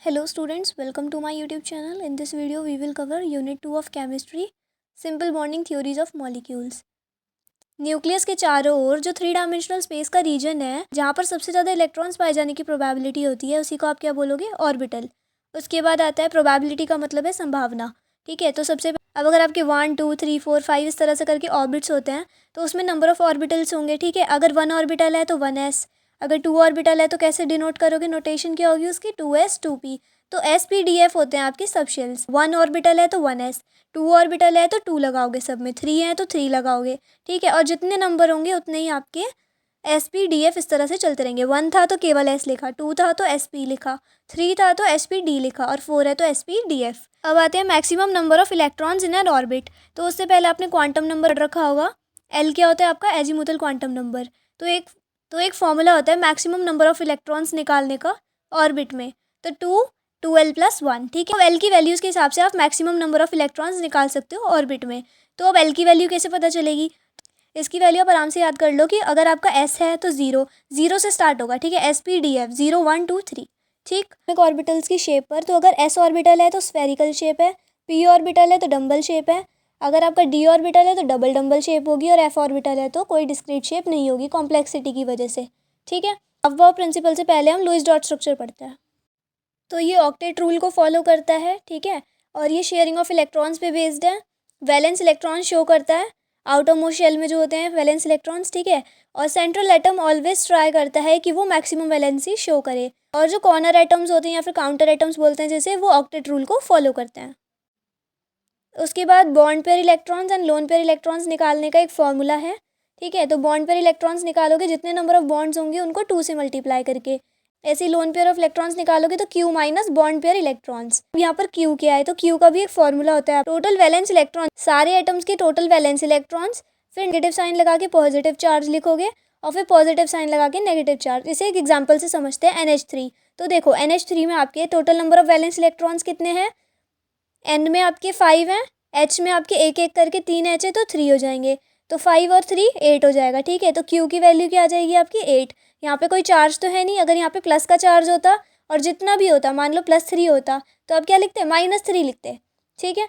Hello students, welcome to my YouTube channel. In this video we will cover Unit 2 of Chemistry, Simple Bonding Theories of Molecules. Nucleus के चारों ओर जो 3 dimensional space का reason है जहाँ पर सबसे ज़्यादा इलेक्ट्रॉन्स पाए जाने की प्रोबेबिलिटी होती है उसी को आप क्या बोलोगे, ऑर्बिटल। उसके बाद आता है प्रोबेबिलिटी का मतलब है संभावना। ठीक है, तो सबसे अब अगर आपके 1 2 3 4 5 इस तरह से करके ऑर्बिट्स होते हैं तो उसमें नंबर ऑफ ऑर्बिटल्स होंगे। ठीक है, अगर 1 ऑर्बिटल है तो 1s, अगर 2 ऑर्बिटल है तो कैसे डिनोट करोगे, नोटेशन क्या होगी उसकी, 2s 2p। तो SPDF होते हैं आपके सब शेल्स। 1 ऑर्बिटल है तो 1s, 2 ऑर्बिटल है तो 2 लगाओगे, सब में 3 है तो 3 लगाओगे। ठीक है, और जितने नंबर होंगे उतने ही आपके SPDF इस तरह से चलते रहेंगे। 1 था तो केवल S लिखा, 2 था तो SP लिखा, 3 था तो SPD लिखा और 4 है तो SPDF। अब आते हैं maximum number of electrons in an orbit. तो उससे पहले आपने क्वांटम नंबर रखा होगा। L क्या होता है आपका, एजीमुथल क्वांटम नंबर। तो एक फॉर्मूला होता है मैक्सिमम नंबर ऑफ इलेक्ट्रॉन्स निकालने का ऑर्बिट में, तो 2L + 1। ठीक है, अब L की वैल्यूज़ के हिसाब से आप मैक्सिमम नंबर ऑफ इलेक्ट्रॉन्स निकाल सकते हो ऑर्बिट में। तो अब L की वैल्यू कैसे पता चलेगी, इसकी वैल्यू आप आराम से याद कर लो कि अगर आपका S है तो 0 से स्टार्ट होगा। ठीक है, SPDF 0 1 2 3। ठीक, एक ऑर्बिटल्स की शेप पर, तो अगर S ऑर्बिटल है तो स्फेरिकल शेप है, P ऑर्बिटल है तो डम्बल शेप है, अगर आपका D ऑर्बिटल है तो डबल डम्बल शेप होगी, और F ऑर्बिटल है तो कोई डिस्क्रीट शेप नहीं होगी कॉम्प्लेक्सिटी की वजह से। ठीक है, अब वो प्रिंसिपल से पहले हम लुईस डॉट स्ट्रक्चर पढ़ते हैं। तो ये ऑक्टेट रूल को फॉलो करता है। ठीक है, और ये शेयरिंग ऑफ इलेक्ट्रॉन्स पे बेस्ड है। वैलेंस इलेक्ट्रॉन शो करता है आउटर मोस्ट शेल में जो होते हैं वैलेंस इलेक्ट्रॉन्स। ठीक है, और सेंट्रल एटम ऑलवेज ट्राई करता है कि वो मैक्सिमम वैलेंसी शो करे, और जो कॉर्नर एटम्स होते हैं या फिर काउंटर एटम्स बोलते हैं जैसे, वो ऑक्टेट रूल को फॉलो करते हैं। उसके बाद bond pair electrons and lone pair electrons निकालने का एक फॉर्मूला है। ठीक है, तो बॉन्ड पेयर इलेक्ट्रॉन्स निकालोगे जितने नंबर ऑफ बॉन्ड्स होंगे उनको 2 से मल्टीप्लाई करके। ऐसे लोन पेयर ऑफ इलेक्ट्रॉन्स निकालोगे तो Q minus bond pair electrons. यहाँ पर Q क्या है, तो Q का भी एक फॉर्मूला होता है, टोटल वैलेंस इलेक्ट्रॉन, सारे एटम्स के टोटल वैलेंस इलेक्ट्रॉन्स, फिर नेगेटिव साइन लगा के पॉजिटिव चार्ज लिखोगे और फिर पॉजिटिव साइन लगा के नेगेटिव चार्ज। इसे एक एग्जाम्पल से समझते हैं, NH3। तो देखो NH3 में आपके total number of valence electrons कितने हैं, N में आपके 5 हैं, H में आपके एक एक करके 3 H है तो 3 हो जाएंगे, तो 5 और 3 8 हो जाएगा। ठीक है, तो Q की वैल्यू क्या आ जाएगी आपकी 8। यहाँ पे कोई चार्ज तो है नहीं, अगर यहाँ पे प्लस का चार्ज होता और जितना भी होता, मान लो +3 होता, तो अब क्या लिखते, -3 लिखते। ठीक है,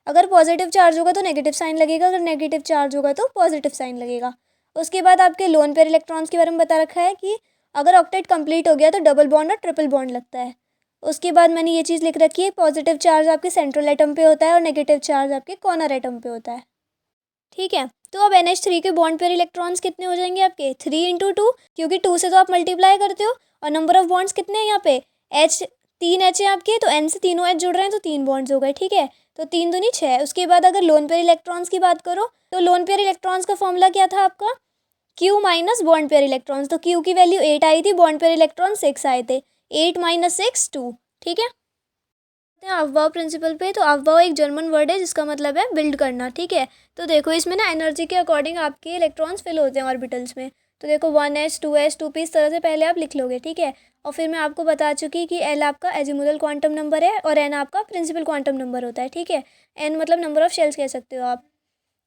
अगर पॉजिटिव चार्ज होगा तो नेगेटिव साइन लगेगा, अगर नेगेटिव चार्ज होगा तो पॉजिटिव साइन लगेगा। उसके बाद आपके लोन पेयर इलेक्ट्रॉन्स के बारे में बता रखा है कि अगर ऑक्टेट कंप्लीट हो गया तो डबल बॉन्ड और ट्रिपल बॉन्ड लगता है। उसके बाद मैंने ये चीज़ लिख रखी है, पॉजिटिव चार्ज आपके सेंट्रल एटम पे होता है और नेगेटिव चार्ज आपके कॉर्नर एटम पे होता है। ठीक है, तो अब NH3 के बॉन्ड पेयर इलेक्ट्रॉन्स कितने हो जाएंगे आपके, 3 × 2, क्योंकि 2 से तो आप मल्टीप्लाई करते हो, और नंबर ऑफ बॉन्ड्स कितने हैं यहाँ पे, H 3 H है आपके, तो N से तीनों H जुड़ रहे हैं तो 3 बॉन्ड्स हो गए। ठीक है, तो 3 दूनी 6। उसके बाद अगर लोन पेयर इलेक्ट्रॉन्स की बात करो तो लोन पेयर इलेक्ट्रॉन्स का फॉर्मूला क्या था आपका, Q minus bond pair electrons. तो Q की वैल्यू 8 आई थी, बॉन्ड पेयर इलेक्ट्रॉन 6 आए थे, 8 - 6 2। ठीक है, अफवाह प्रिंसिपल पे। तो अफवाह एक जर्मन वर्ड है जिसका मतलब है बिल्ड करना। ठीक है, तो देखो इसमें ना एनर्जी के अकॉर्डिंग आपके इलेक्ट्रॉन्स फिल होते हैं ऑर्बिटल्स में। तो देखो 1s 2s 2p इस तरह से पहले आप लिख लोगे। ठीक है, और फिर मैं आपको बता चुकी कि L आपका एजीमुथल क्वांटम नंबर है और N आपका प्रिंसिपल क्वांटम नंबर होता है। ठीक है, N मतलब नंबर ऑफ शेल्स कह सकते हो आप,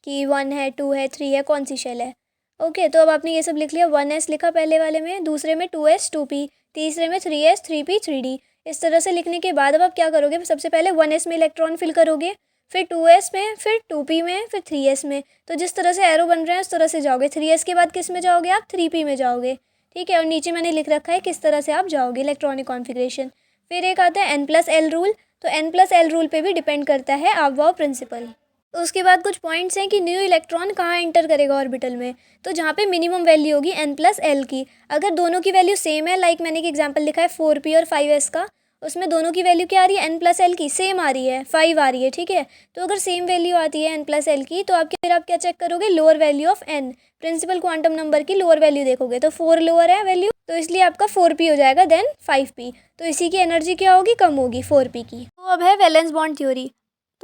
कि 1 है 2 है 3 है, कौन सी शेल है। ओके, तो अब आपने ये सब लिख लिया, 1s लिखा पहले वाले में, दूसरे में 2s 2p, तीसरे में 3s 3p 3d। इस तरह से लिखने के बाद अब आप क्या करोगे, सबसे पहले 1s में इलेक्ट्रॉन फिल करोगे, फिर 2s में, फिर 2p में, फिर 3s में। तो जिस तरह से एरो बन रहे हैं उस तरह से जाओगे। 3s के बाद किस में जाओगे आप, 3p में जाओगे। ठीक है, और नीचे मैंने लिख रखा है किस तरह से आप जाओगे इलेक्ट्रॉनिक कॉन्फ़िगरेशन। फिर एक आता है N+L रूल। तो N+L रूल पे भी डिपेंड करता है अफवाह प्रिंसिपल। तो उसके बाद कुछ पॉइंट्स हैं कि न्यू इलेक्ट्रॉन कहाँ एंटर करेगा ऑर्बिटल में, तो जहाँ पे मिनिमम वैल्यू होगी N+L की। अगर दोनों की वैल्यू सेम है, लाइक मैंने एक एग्जांपल लिखा है 4p और 5s का, उसमें दोनों की वैल्यू क्या आ रही है, N+L की सेम आ रही है, 5 आ रही है। ठीक है, तो अगर सेम वैल्यू आती है N+L की तो फिर आप क्या चेक करोगे, lower value of N, principal quantum number की लोअर वैल्यू देखोगे। तो 4 लोअर है वैल्यू, तो इसलिए आपका 4p हो जाएगा देन 5p। तो इसी की एनर्जी क्या होगी, कम होगी 4p की। तो अब है वैलेंस बॉन्ड थ्योरी।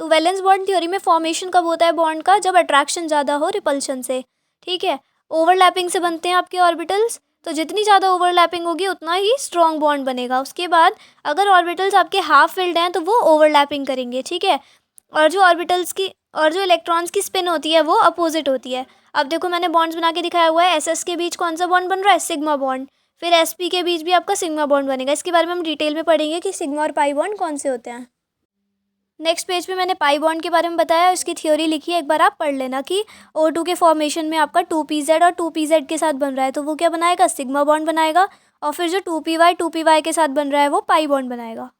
तो वैलेंस बॉन्ड थ्योरी में फॉर्मेशन कब होता है बॉन्ड का, जब अट्रैक्शन ज़्यादा हो रिपल्शन से। ठीक है, ओवरलैपिंग से बनते हैं आपके ऑर्बिटल्स, तो जितनी ज़्यादा ओवरलैपिंग होगी उतना ही स्ट्रॉन्ग बॉन्ड बनेगा। उसके बाद अगर ऑर्बिटल्स आपके हाफ फिल्ड हैं तो वो ओवरलैपिंग करेंगे। ठीक है, और जो इलेक्ट्रॉन्स की स्पिन होती है वो अपोजिट होती है। अब देखो मैंने बॉन्ड्स बना के दिखाया हुआ है, SS के बीच कौन सा बॉन्ड बन रहा है, सिग्मा बॉन्ड। फिर sp के बीच भी आपका सिग्मा बॉन्ड बनेगा। इसके बारे में हम डिटेल में पढ़ेंगे कि सिग्मा और पाई बॉन्ड कौन से होते हैं। नेक्स्ट पेज पे मैंने पाई बॉन्ड के बारे में बताया, इसकी थ्योरी लिखी है, एक बार आप पढ़ लेना कि O2 के फॉर्मेशन में आपका 2pz और 2pz के साथ बन रहा है तो वो क्या बनाएगा, सिग्मा बॉन्ड बनाएगा। और फिर जो 2py के साथ बन रहा है वो पाई बॉन्ड बनाएगा।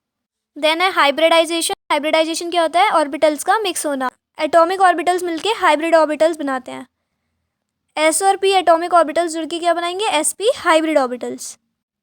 देन है हाइब्रिडाइजेशन। हाइब्रिडाइजेशन क्या होता है, ऑर्बिटल्स का मिक्स होना। एटॉमिक ऑर्बिटल्स मिलके हाइब्रिड ऑर्बिटल्स बनाते हैं। s और p एटॉमिक ऑर्बिटल्स जुड़ के क्या बनाएंगे, sp हाइब्रिड ऑर्बिटल्स।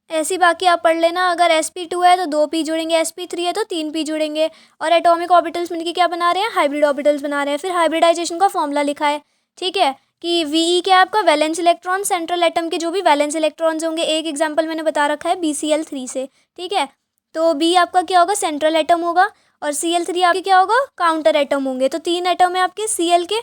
ऐसी बाकी आप पढ़ लेना, अगर sp2 है तो 2p जुड़ेंगे, sp3 है तो 3p जुड़ेंगे। और एटॉमिक ऑर्बिटल्स मिलके क्या बना रहे हैं, हाइब्रिड ऑर्बिटल्स बना रहे हैं। फिर हाइब्रिडाइजेशन का फॉर्मूला लिखा है, ठीक है, कि ve क्या है आपका, वैलेंस इलेक्ट्रॉन, सेंट्रल एटम के जो भी वैलेंस इलेक्ट्रॉन्स होंगे। एक एग्जाम्पल मैंने बता रखा है BCl3 से, ठीक है। तो b आपका क्या होगा, सेंट्रल एटम होगा, और Cl3 आपके क्या होगा, काउंटर एटम होंगे। तो 3 एटम है आपके Cl के,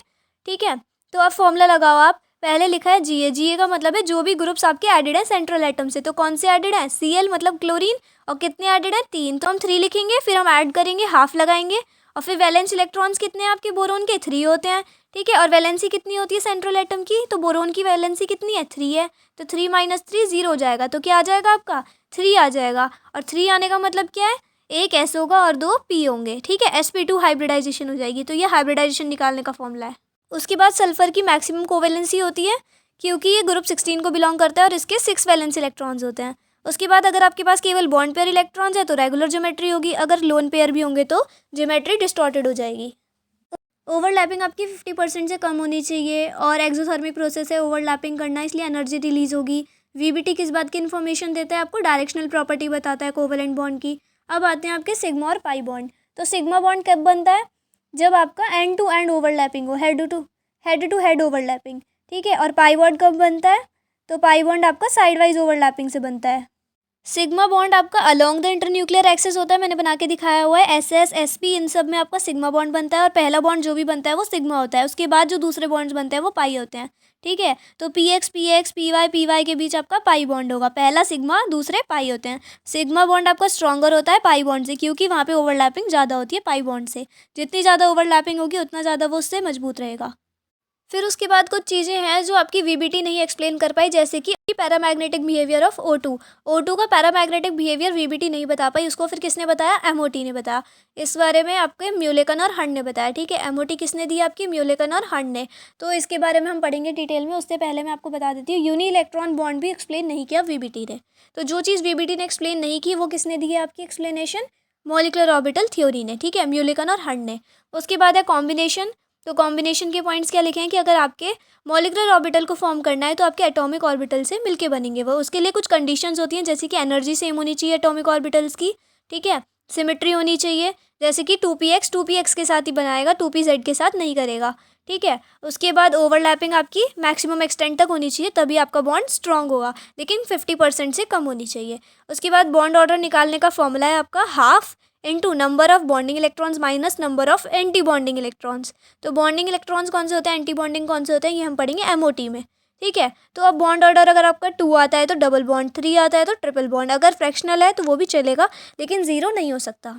ठीक है। तो अब फॉर्मूला लगाओ आप, पहले लिखा है Ga का मतलब है जो भी ग्रुप्स आपके एडेड है सेंट्रल एटम से। तो कौन से एडेड है, Cl मतलब क्लोरीन, और कितने एडेड है, 3। तो हम 3 लिखेंगे, फिर हम ऐड करेंगे, हाफ लगाएंगे। और फिर वैलेंस इलेक्ट्रॉन्स कितने हैं आपके बोरोन के, 3 होते हैं, ठीक है। और वैलेंसी कितनी होती है सेंट्रल एटम की, तो बोरोन की वैलेंसी कितनी है, 3 है। तो 3 - 3 0 हो जाएगा, तो क्या आ जाएगा आपका, 3 आ जाएगा। और 3 आने का मतलब क्या है, एक S होगा और 2 P होंगे, ठीक है। sp2 हाइब्रिडाइजेशन हो जाएगी। तो ये हाइब्रिडाइजेशन निकालने का फॉर्मूला है। उसके बाद सल्फर की मैक्सिमम कोवेलेंसी होती है क्योंकि ये ग्रुप 16 को बिलोंग करता है और इसके 6 वैलेंस इलेक्ट्रॉन्स होते हैं। उसके बाद अगर आपके पास केवल बॉन्ड पेयर इलेक्ट्रॉन्स है तो रेगुलर ज्योमेट्री होगी, अगर लोन पेयर भी होंगे तो ज्योमेट्री डिस्टॉर्टेड हो जाएगी। ओवरलैपिंग आपकी 50% से कम होनी चाहिए, और एक्सोथर्मिक प्रोसेस है ओवरलैपिंग करना, इसलिए एनर्जी रिलीज होगी। वीबीटी किस बात की इन्फॉर्मेशन देता है, आपको डायरेक्शनल प्रॉपर्टी बताता है कोवेलेंट बॉन्ड की। अब आते हैं आपके सिग्मा और पाई बॉन्ड। तो सिग्मा बॉन्ड कब बनता है, जब आपका एंड टू एंड ओवरलैपिंग हो, हेड टू हेड ओवरलैपिंग, ठीक है। और पाई बॉन्ड कब बनता है, तो पाई बॉन्ड आपका साइड वाइज ओवरलैपिंग से बनता है। सिग्मा बॉन्ड आपका अलोंग द इंटरन्यूक्लियर एक्सिस होता है, मैंने बना के दिखाया हुआ है। SS SP इन सब में आपका सिग्मा बॉन्ड बनता है, और पहला बॉन्ड जो भी बनता है वो सिग्मा होता है। उसके बाद जो दूसरे बॉन्ड्स बनते हैं वो पाई होते हैं, ठीक है। तो PX PX PY के बीच आपका पाई बॉन्ड होगा, पहला सिग्मा दूसरे पाई होते हैं। सिग्मा बॉन्ड आपका स्ट्रॉन्गर होता है पाई बॉन्ड से, क्योंकि वहाँ पे ओवरलैपिंग ज़्यादा होती है पाई बॉन्ड से। जितनी ज़्यादा ओवरलैपिंग होगी उतना ज़्यादा वो उससे मजबूत रहेगा। फिर उसके बाद कुछ चीज़ें हैं जो आपकी वीबीटी नहीं एक्सप्लेन कर पाई, जैसे कि पैरामैग्नेटिक बिहेवियर ऑफ O2 का पैरामैग्नेटिक बिहेवियर वीबीटी नहीं बता पाई, उसको फिर किसने बताया, MOT ने बताया। इस बारे में आपके म्यूलेकन और हंड ने बताया, ठीक है। MOT किसने दी, आपकी म्यूलेकन और हंड ने। तो इसके बारे में हम पढ़ेंगे डिटेल में, उससे पहले मैं आपको बता देती हूँ यूनी इलेक्ट्रॉन बॉन्ड भी एक्सप्लेन नहीं किया वीबीटी ने। तो जो चीज़ वीबीटी ने एक्सप्लेन नहीं की वो किसने दी है आपकी एक्सप्लेनेशन, मॉलिक्यूलर ऑर्बिटल थ्योरी ने, ठीक है, म्यूलेकन और हंड ने। उसके बाद है कॉम्बिनेशन। तो कॉम्बिनेशन के पॉइंट्स क्या लिखे हैं कि अगर आपके मॉलिक्यूलर ऑर्बिटल को फॉर्म करना है तो आपके एटॉमिक ऑर्बिटल से मिलके बनेंगे वो। उसके लिए कुछ कंडीशंस होती हैं, जैसे कि एनर्जी सेम होनी चाहिए एटॉमिक ऑर्बिटल्स की, ठीक है। सिमेट्री होनी चाहिए, जैसे कि 2px के साथ ही बनाएगा, 2pz के साथ नहीं करेगा, ठीक है। उसके बाद ओवरलैपिंग आपकी मैक्सिमम एक्सटेंट तक होनी चाहिए, तभी आपका बॉन्ड स्ट्रॉन्ग होगा, लेकिन 50% से कम होनी चाहिए। उसके बाद बॉन्ड ऑर्डर निकालने का फॉर्मूला है आपका half into number of bonding electrons minus number of anti bonding electrons. तो बॉन्डिंग इलेक्ट्रॉन्स कौन से होते हैं, एंटी बॉन्डिंग कौन से होते हैं, ये हम पढ़ेंगे MOT में, ठीक है। तो अब बॉन्ड ऑर्डर अगर आपका 2 आता है तो डबल बॉन्ड, 3 आता है तो ट्रिपल बॉन्ड, अगर फ्रैक्शनल है तो वो भी चलेगा, लेकिन 0 नहीं हो सकता।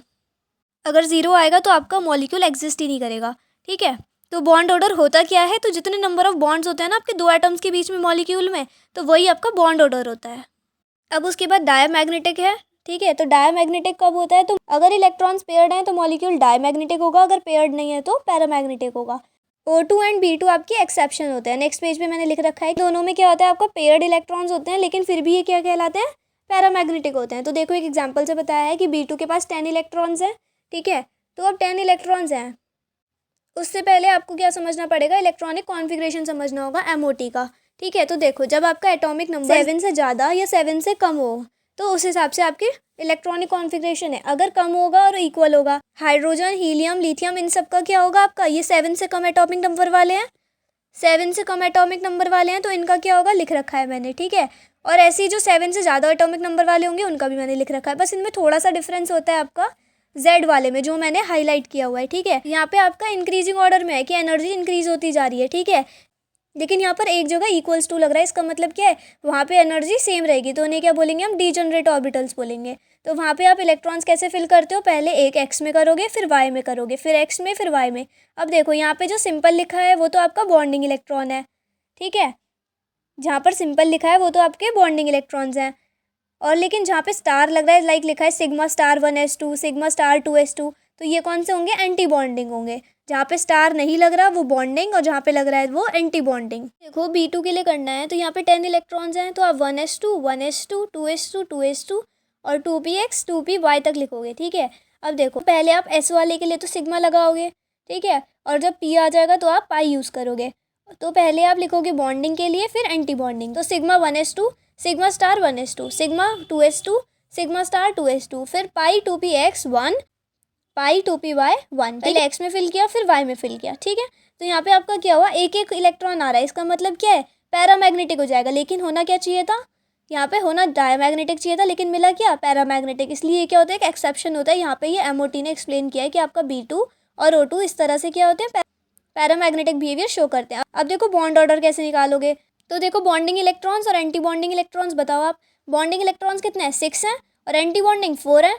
अगर 0 आएगा तो आपका मॉलिक्यूल एग्जिस्ट ही नहीं करेगा, ठीक है। तो बॉन्ड ऑर्डर होता क्या है, तो जितने नंबर ऑफ बॉन्ड्स होते हैं ना आपके दो एटम्स के बीच में मॉलिक्यूल में, तो वही आपका बॉन्ड ऑर्डर होता है। अब उसके बाद डायमैग्नेटिक है, ठीक है। तो डायमैग्नेटिक कब होता है, तो अगर इलेक्ट्रॉन्स पेयर्ड हैं तो मॉलिक्यूल डायमैग्नेटिक होगा, अगर पेयर्ड नहीं है तो पैरामैग्नेटिक होगा। O2 एंड B2 आपकी एक्सेप्शन होते हैं। नेक्स्ट पेज पे मैंने लिख रखा है दोनों में क्या होता है, आपका पेयर्ड इलेक्ट्रॉन्स होते हैं, लेकिन फिर भी ये क्या कहलाते हैं, पैरामैग्नेटिक होते हैं। तो देखो एक एग्जाम्पल से बताया है कि B2 के पास 10 इलेक्ट्रॉन्स हैं, ठीक है। तो अब 10 इलेक्ट्रॉन्स हैं, उससे पहले आपको क्या समझना पड़ेगा, इलेक्ट्रॉनिक कॉन्फ़िगरेशन समझना होगा MOT का, ठीक है। तो देखो जब आपका एटॉमिक नंबर 7 से ज़्यादा या 7 से कम हो तो उस हिसाब से आपकी इलेक्ट्रॉनिक कॉन्फ़िगरेशन है। अगर कम होगा और इक्वल होगा, हाइड्रोजन हीलियम लिथियम इन सब का क्या होगा आपका, ये 7 से कम एटॉमिक नंबर वाले हैं, 7 से कम एटॉमिक नंबर वाले हैं तो इनका क्या होगा, लिख रखा है मैंने, ठीक है। और ऐसे ही जो 7 से ज़्यादा एटॉमिक नंबर वाले होंगे उनका भी मैंने लिख रखा है, बस इनमें थोड़ा सा डिफरेंस होता है आपका Z वाले में, जो मैंने हाईलाइट किया हुआ है, ठीक है। यहाँ पे आपका इंक्रीजिंग ऑर्डर में है कि एनर्जी इंक्रीज होती जा रही है, ठीक है, लेकिन यहाँ पर एक जगह इक्वल्स टू लग रहा है, इसका मतलब क्या है, वहाँ पे एनर्जी सेम रहेगी, तो उन्हें क्या बोलेंगे हम, डीजनरेट ऑर्बिटल्स बोलेंगे। तो वहाँ पे आप इलेक्ट्रॉन्स कैसे फिल करते हो, पहले एक x में करोगे, फिर y में करोगे, फिर x में, फिर y में। अब देखो यहाँ पे जो सिंपल लिखा है वो तो आपका बॉन्डिंग इलेक्ट्रॉन है, ठीक है, जहाँ पर सिंपल लिखा है वो तो आपके बॉन्डिंग इलेक्ट्रॉन्स हैं। और लेकिन जहाँ पे स्टार लग रहा है, लाइक लिखा है sigma star 1s2, sigma star 2s2, तो ये कौन से होंगे? एंटी बॉन्डिंग होंगे। जहाँ पे स्टार नहीं लग रहा वो बॉन्डिंग, और जहाँ पे लग रहा है वो एंटी बॉन्डिंग। देखो B2 के लिए करना है तो यहाँ पे 10 इलेक्ट्रॉन्स हैं, तो आप 1s2, 1s2, 2s2, 2s2 और 2px 2py तक लिखोगे। ठीक है, अब देखो पहले आप S वाले के लिए तो सिग्मा लगाओगे, ठीक है, और जब P आ जाएगा तो आप पाई यूज़ करोगे। तो पहले आप लिखोगे बॉन्डिंग के लिए, फिर एंटी बॉन्डिंग। तो sigma 1s2, sigma star 1s2, sigma 2s2, sigma star 2s2, फिर पाई 2px 1, पाई 2py 1। पहले x में फिल किया, फिर y में फिल किया। ठीक है, तो यहाँ पे आपका क्या हुआ? एक एक इलेक्ट्रॉन आ रहा है, इसका मतलब क्या है? पैरामैग्नेटिक हो जाएगा। लेकिन होना क्या चाहिए था? यहाँ पे होना डायमैग्नेटिक चाहिए था, लेकिन मिला क्या? पैरामैग्नेटिक। इसलिए क्या होता है? एक एक्सेप्शन होता है। यहाँ पे ये MOT ने एक्सप्लेन किया है कि आपका B2 और O2 इस तरह से क्या होते हैं? पैरामैग्नेटिक बिहेवियर शो करते हैं। अब देखो बॉन्ड ऑर्डर कैसे निकालोगे। तो देखो बॉन्डिंग इलेक्ट्रॉन्स और एंटी बॉन्डिंग इलेक्ट्रॉन्स बताओ आप। बॉन्डिंग इलेक्ट्रॉन्स कितने हैं? 6 हैं, और एंटी बॉन्डिंग 4 हैं।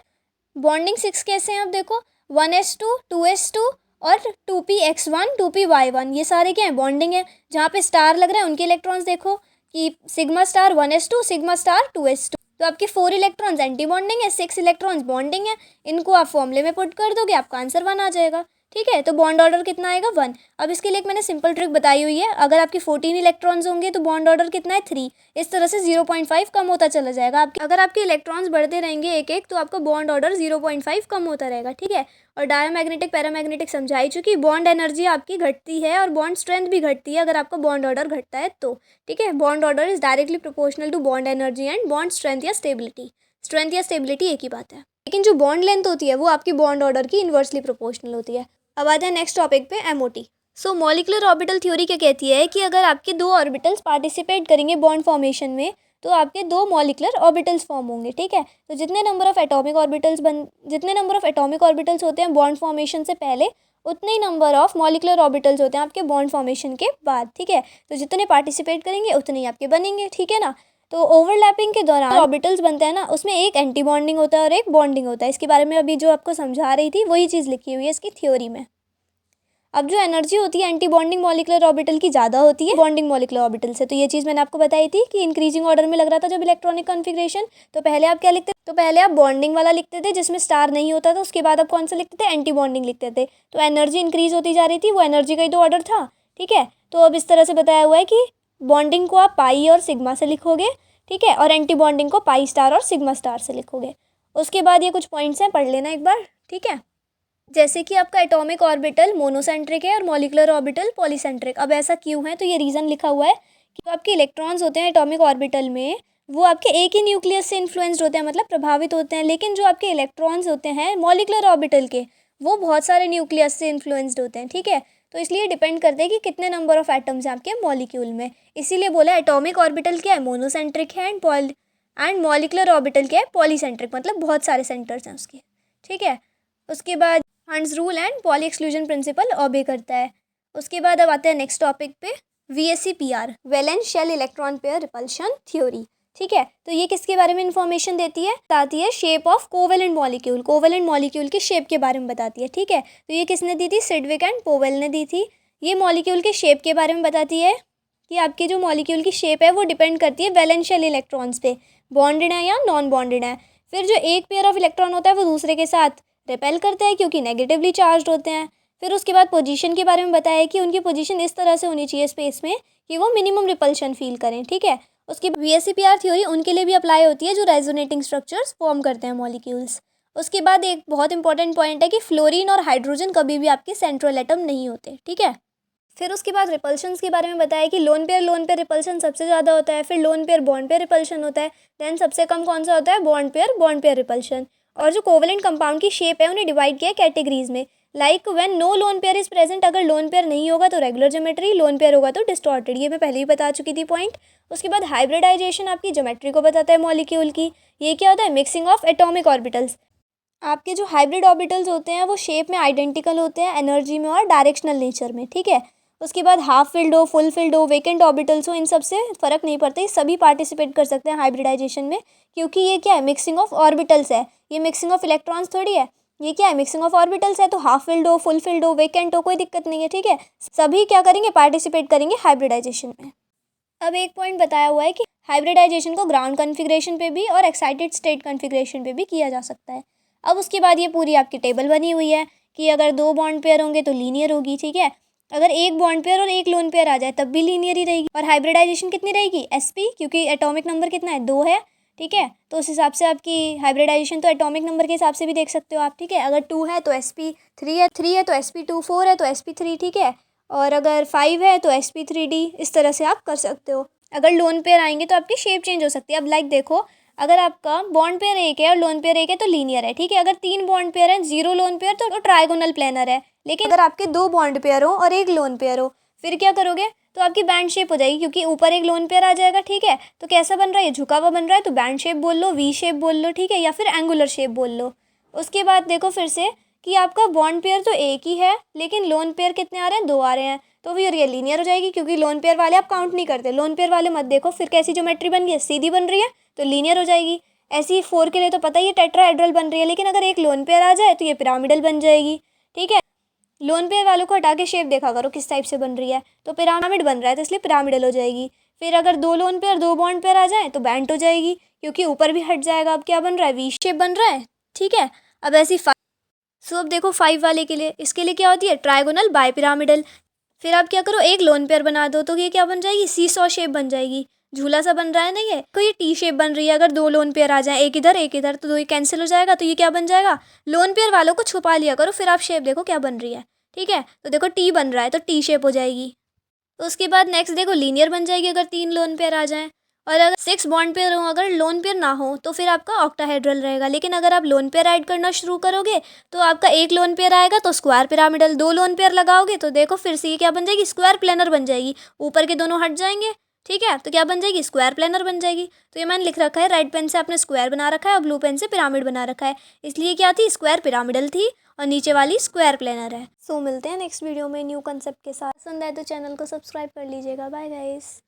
बॉन्डिंग 6 कैसे हैं? अब देखो 1s2, 2s2 और 2px1, 2py1, ये सारे क्या हैं? बॉन्डिंग है। जहाँ पे स्टार लग रहा है उनके इलेक्ट्रॉन्स देखो कि sigma star 1s2, sigma star 2s2। तो आपके 4 इलेक्ट्रॉन्स एंटी बॉन्डिंग है, 6 इलेक्ट्रॉन्स बॉन्डिंग है। इनको आप फॉर्मूले में पुट कर दोगे, आपका आंसर 1 आ जाएगा। ठीक है, तो बॉन्ड ऑर्डर कितना आएगा? 1। अब इसके लिए एक मैंने सिंपल ट्रिक बताई हुई है। अगर आपके 14 इलेक्ट्रॉन्स होंगे तो बॉन्ड ऑर्डर कितना है? 3। इस तरह से 0.5 कम होता चला जाएगा। आपके अगर आपके इलेक्ट्रॉन्स बढ़ते रहेंगे एक एक, तो आपका बॉन्ड ऑर्डर 0.5 कम होता रहेगा। ठीक है, और डायमैग्नेटिक पैरामैग्नेटिक समझाई चुकी। बॉन्ड एनर्जी आपकी घटती है और बॉन्ड स्ट्रेंथ भी घटती है अगर आपका बॉन्ड ऑर्डर घटता है तो। ठीक है, bond order is directly proportional to bond energy and bond strength या स्टेबिलिटी। स्ट्रेंथ या स्टेबिलिटी एक ही बात है, लेकिन जो बॉन्ड लेंथ होती है वो आपकी बॉन्ड ऑर्डर की इन्वर्सली प्रोपोर्शनल होती है। अब आते हैं नेक्स्ट टॉपिक पे, MOT। सो मॉलिक्यूलर ऑर्बिटल थ्योरी क्या कहती है कि अगर आपके 2 ऑर्बिटल्स पार्टिसिपेट करेंगे बॉन्ड फॉर्मेशन में तो आपके 2 मॉलिक्यूलर ऑर्बिटल्स फॉर्म होंगे। ठीक है, तो जितने नंबर ऑफ एटॉमिक ऑर्बिटल्स होते हैं बॉन्ड फॉर्मेशन से पहले, उतने ही नंबर ऑफ मॉलिक्यूलर ऑर्बिटल्स होते हैं आपके बॉन्ड फॉर्मेशन के बाद। ठीक है, तो जितने पार्टिसिपेट करेंगे उतने ही आपके बनेंगे। ठीक है ना, तो ओवरलैपिंग के दौरान ऑर्बिटल्स बनते हैं ना, उसमें एक एंटी बॉन्डिंग होता है और एक बॉन्डिंग होता है। इसके बारे में अभी जो आपको समझा रही थी वही चीज़ लिखी हुई है इसकी थ्योरी में। अब जो एनर्जी होती है एंटी बॉन्डिंग मॉलिक्यूलर ऑर्बिटल की ज़्यादा होती है बॉन्डिंग मॉलिक्यूलर ऑर्बिटल से। तो ये चीज़ मैंने आपको बताई थी कि इंक्रीजिंग ऑर्डर में लग रहा था जब इलेक्ट्रॉनिक कॉन्फिगरेशन। तो पहले आप क्या लिखते? तो पहले आप बॉन्डिंग वाला लिखते थे जिसमें स्टार नहीं होता था, उसके बाद आप कौन सा लिखते थे? एंटी बॉन्डिंग लिखते थे। तो एनर्जी इंक्रीज होती जा रही थी, वो एनर्जी का ही तो ऑर्डर था। ठीक है, तो अब इस तरह से बताया हुआ है कि बॉन्डिंग को आप पाई और सिग्मा से लिखोगे, ठीक है, और एंटी बॉन्डिंग को पाई स्टार और सिग्मा स्टार से लिखोगे। उसके बाद ये कुछ पॉइंट्स हैं, पढ़ लेना एक बार। ठीक है, जैसे कि आपका एटॉमिक ऑर्बिटल मोनोसेंट्रिक है और मॉलिक्यूलर ऑर्बिटल पॉलीसेंट्रिक। अब ऐसा क्यों है? तो ये रीज़न लिखा हुआ है कि जो आपके इलेक्ट्रॉन्स होते हैं एटॉमिक ऑर्बिटल में वो आपके एक ही न्यूक्लियस से इन्फ्लुएंस्ड होते हैं, मतलब प्रभावित होते हैं। लेकिन जो आपके इलेक्ट्रॉन्स होते हैं मॉलिक्यूलर ऑर्बिटल के, वो बहुत सारे न्यूक्लियस से इन्फ्लुएंस्ड होते हैं। ठीक है, तो इसलिए डिपेंड करते हैं कि कितने नंबर ऑफ एटम्स हैं आपके मॉलिक्यूल में। इसीलिए बोला एटॉमिक ऑर्बिटल क्या है? मोनोसेंट्रिक है, एंड मॉलिक्यूलर ऑर्बिटल क्या है? पॉलीसेंट्रिक, मतलब बहुत सारे सेंटर्स हैं उसके। ठीक है, उसके बाद Hund's rule and Pauli exclusion principle obey करता है। उसके बाद अब आते हैं नेक्स्ट टॉपिक पे, VSEPR, valence shell electron pair repulsion theory. ठीक है, तो ये किसके बारे में इंफॉर्मेशन देती है? बताती है shape of covalent molecule, covalent molecule की शेप के बारे में बताती है। ठीक है, तो ये किसने दी थी? सिडविक एंड पोवेल ने दी थी। ये मॉलिक्यूल के शेप के बारे में बताती है कि आपकी जो मॉलिक्यूल की शेप है वो डिपेंड करती है वैलेंस शेल इलेक्ट्रॉन्स पे, बॉन्डेड है या नॉन बॉन्डेड है। फिर जो एक पेयर ऑफ इलेक्ट्रॉन होता है वो दूसरे के साथ रिपेल करते हैं क्योंकि नेगेटिवली चार्ज होते हैं। फिर उसके बाद पोजीशन के बारे में बताया कि उनकी पोजीशन इस तरह से होनी चाहिए स्पेस में कि वो मिनिमम रिपल्शन फील करें। ठीक है, उसकी VSEPR थ्योरी उनके लिए भी अप्लाई होती है जो रेजोनेटिंग स्ट्रक्चर्स फॉर्म करते हैं मॉलिक्यूल्स। उसके बाद एक बहुत इंपॉर्टेंट पॉइंट है कि फ्लोरीन और हाइड्रोजन कभी भी आपके सेंट्रल एटम नहीं होते। ठीक है, फिर उसके बाद रिपल्शंस के बारे में बताया कि लोन पेयर रिपल्शन सबसे ज़्यादा होता है, फिर lone pair bond pair repulsion होता है, देन सबसे कम कौन सा होता है? Bond pair repulsion. और जो कोवेलेंट कंपाउंड की शेप है उन्हें डिवाइड किया है कैटेगरीज में, like when no lone pair is present, अगर लोन पेयर नहीं होगा तो रेगुलर ज्योमेट्री, लोन पेयर होगा तो डिस्टॉर्टेड। ये मैं पहले ही बता चुकी थी पॉइंट। उसके बाद हाइब्रिडाइजेशन आपकी ज्योमेट्री को बताता है मॉलिक्यूल की। ये क्या होता है? Mixing of atomic orbitals. आपके जो हाइब्रिड ऑर्बिटल्स होते हैं वो शेप में आइडेंटिकल होते हैं, एनर्जी में और डायरेक्शनल नेचर में। ठीक है, उसके बाद हाफ फिल्ड हो, फुल फिल्ड हो, वेकेंट ऑर्बिटल्स हो, इन सब से फ़र्क नहीं पड़ता, सभी पार्टिसिपेट कर सकते हैं हाइब्रिडाइजेशन में, क्योंकि ये क्या है? मिक्सिंग ऑफ ऑर्बिटल्स है, ये मिक्सिंग ऑफ इलेक्ट्रॉन्स थोड़ी है। ये क्या है? मिक्सिंग ऑफ ऑर्बिटल्स है, तो हाफ फिल्ड हो, फुल फिल्ड हो, वेकेंट हो, कोई दिक्कत नहीं है। ठीक है, सभी क्या करेंगे? पार्टिसिपेट करेंगे हाइब्रिडाइजेशन में। अब एक पॉइंट बताया हुआ है कि हाइब्रिडाइजेशन को ग्राउंड कॉन्फ़िगरेशन पे भी और एक्साइटेड स्टेट कॉन्फ़िगरेशन पे भी किया जा सकता है। अब उसके बाद ये पूरी आपकी टेबल बनी हुई है कि अगर 2 बॉन्ड पेयर होंगे तो लीनियर होगी, ठीक है। अगर एक बॉन्ड पेयर और एक लोन पेयर आ जाए तब भी लीनियर ही रहेगी। और हाइब्रिडाइजेशन कितनी रहेगी, sp, क्योंकि एटॉमिक नंबर कितना है, 2 है, ठीक है। तो उस हिसाब से आपकी हाइब्रिडाइजेशन तो एटॉमिक नंबर के हिसाब से भी देख सकते हो आप, ठीक है। अगर 2 है तो sp3 है, 3 है तो sp2, 4 है तो sp3, ठीक है। और अगर 5 है तो sp3d, इस तरह से आप कर सकते हो। अगर लोन पेयर आएंगे तो आपकी शेप चेंज हो सकती है। अब लाइक देखो, अगर आपका बॉन्ड पेयर एक है और लोन पेयर एक है तो लीनियर है, ठीक है। अगर 3 बॉन्ड पेयर हैं, 0 लोन पेयर, तो ट्राइगोनल प्लेनर है। लेकिन अगर आपके 2 बॉन्ड पेयर हो और एक लोन पेयर हो, फिर क्या करोगे, तो आपकी बैंड शेप हो जाएगी, क्योंकि ऊपर एक लोन पेयर आ जाएगा, ठीक है। तो कैसा बन रहा है, झुका हुआ बन रहा है, तो बैंड शेप बोल लो, वी शेप बोल लो, ठीक है, या फिर एंगुलर शेप बोल लो। उसके बाद देखो फिर से कि आपका बॉन्ड पेयर तो एक ही है, लेकिन लोन पेयर कितने आ रहे हैं, 2 आ रहे हैं। तो फिर ये लीनियर हो जाएगी, क्योंकि लोन पेयर वाले आप काउंट नहीं करते। लोन पेयर वाले मत देखो, फिर कैसी ज्योमेट्री बन रही है, सीधी बन रही है, तो लीनियर हो जाएगी। ऐसे ही 4 के लिए तो पता ही है टेट्राहेड्रल बन रही है, लेकिन अगर एक लोन पेयर आ जाए तो ये पिरामिडल बन जाएगी, ठीक है। लोन पेयर वालों को हटा के शेप देखा करो किस टाइप से बन रही है, तो पिरामिड बन रहा है तो इसलिए पिरामिडल हो जाएगी। फिर अगर 2 लोन पेयर 2 बॉन्ड पेयर आ जाए तो बैंट हो जाएगी, क्योंकि ऊपर भी हट जाएगा। अब क्या बन रहा है, वी शेप बन रहा है, ठीक है। अब ऐसी सो अब देखो 5 वाले के लिए, इसके लिए क्या होती है, ट्राइगोनल बाय पिरामिडल। फिर आप क्या करो, एक लोन पेयर बना दो, तो ये क्या बन जाएगी, सी सॉ शेप बन जाएगी। झूला सा बन रहा है ना ये, तो ये टी शेप बन रही है। अगर 2 लोन पेयर आ जाए, एक इधर एक इधर, तो 2 ये कैंसिल हो जाएगा, तो ये क्या बन जाएगा, लोन पेयर वालों को छुपा लिया करो, फिर आप शेप देखो क्या बन रही है, ठीक है। तो देखो टी बन रहा है तो टी शेप हो जाएगी। तो उसके बाद नेक्स्ट देखो लीनियर बन जाएगी अगर 3 लोन पेयर आ जाएं। और अगर 6 बॉन्ड पेयर हो, अगर लोन पेयर ना हो, तो फिर आपका ऑक्टाहेड्रल रहेगा। लेकिन अगर आप लोन पेयर ऐड करना शुरू करोगे तो आपका एक लोन पेयर आएगा तो स्क्वायर पिरामिडल, 2 लोन पेयर लगाओगे तो देखो फिर से ये क्या बन जाएगी, स्क्वायर प्लेनर बन जाएगी। ऊपर के दोनों हट जाएंगे, ठीक है, तो क्या बन जाएगी, स्क्वायर प्लेनर बन जाएगी। तो ये मैंने लिख रखा है, रेड पेन से आपने स्क्वायर बना रखा है और ब्लू पेन से पिरामिड बना रखा है, इसलिए क्या थी, स्क्वायर पिरामिडल थी और नीचे वाली स्क्वायर प्लेनर है। सो मिलते हैं नेक्स्ट वीडियो में न्यू कंसेप्ट के साथ। पसंद आए तो चैनल को सब्सक्राइब कर लीजिएगा। Bye guys.